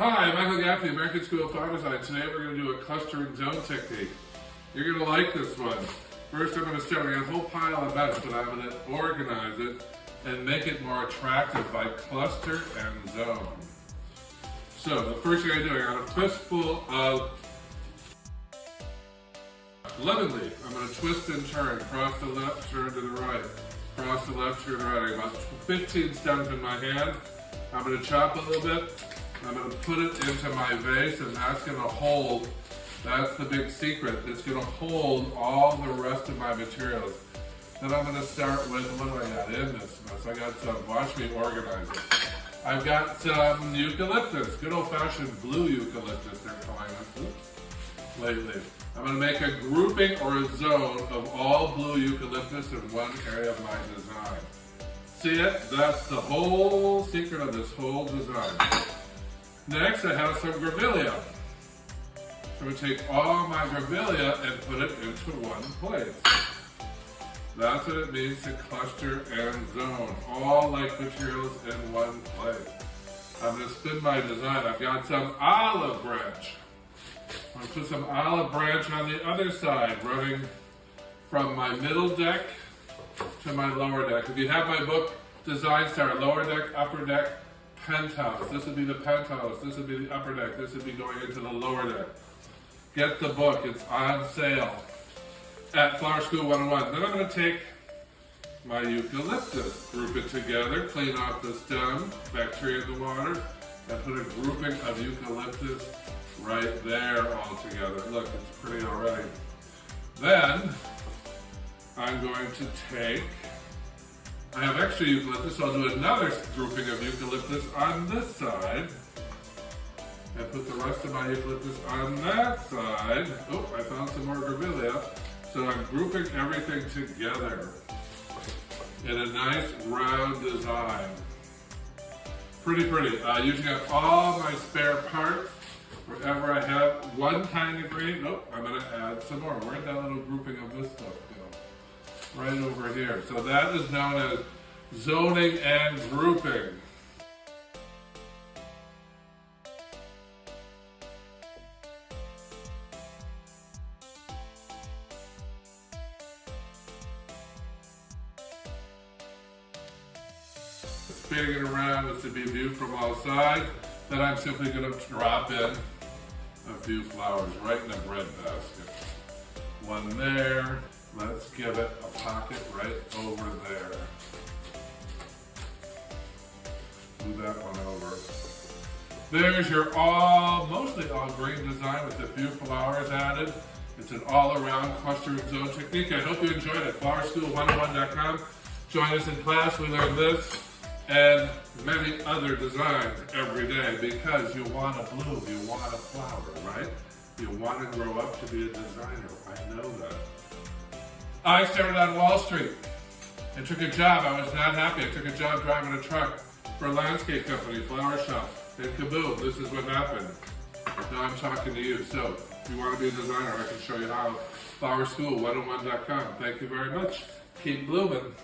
Hi, I'm Michael Gaffney, American School of Flower Design. Today we're going to do a clustering zone technique. You're going to like this one. First I'm going to start with a whole pile of mess, but I'm going to organize it and make it more attractive by cluster and zone. So the first thing I do, I got a fistful of lemon leaf. I'm going to twist and turn, cross the left, turn to the right. Cross the left, turn to the right. I got about 15 stems in my hand. I'm going to chop a little bit. I'm going to put it into my vase, and that's going to hold, that's the big secret, it's going to hold all the rest of my materials. Then I'm going to start with, what do I got in this mess? I got some, watch me organize it. I've got some eucalyptus, good old-fashioned blue eucalyptus they're calling it, lately. I'm going to make a grouping or a zone of all blue eucalyptus in one area of my design. See it? That's the whole secret of this whole design. Next, I have some grevillea. So I'm going to take all my grevillea and put it into one place. That's what it means to cluster and zone. All like materials in one place. I'm going to spin my design. I've got some olive branch. I'm going to put some olive branch on the other side, running from my middle deck to my lower deck. If you have my book, Design Star, lower deck, upper deck, penthouse. This would be the penthouse. This would be the upper deck. This would be going into the lower deck. Get the book. It's on sale at Flower School 101. Then I'm going to take my eucalyptus, group it together, clean off the stem, bacteria in the water, and put a grouping of eucalyptus right there all together. Look, it's pretty already. Then I'm going to take, I have extra eucalyptus, so I'll do another grouping of eucalyptus on this side. And put the rest of my eucalyptus on that side. Oh, I found some more grevillea. So I'm grouping everything together in a nice round design. Pretty pretty. Using up all my spare parts. Wherever I have one kind of green, oh, I'm going to add some more. Where'd that little grouping of this stuff go? Right over here. So that is known as zoning and grouping. Spinning it around is to be viewed from all sides. Then I'm simply going to drop in a few flowers right in the bread basket. One there. Let's give it a pocket right over there. Move that one over. There's your mostly all green design with a few flowers added. It's an all-around cluster and zone technique. I hope you enjoyed it. FlowerSchool101.com. Join us in class. We learn this and many other designs every day because you want to bloom, you want a flower, right? You want to grow up to be a designer. I know that. I started on Wall Street and took a job. I was not happy. I took a job driving a truck for a landscape company, flower shop, and kaboom, this is what happened. Now I'm talking to you. So if you want to be a designer, I can show you how. FlowerSchool101.com. Thank you very much. Keep blooming.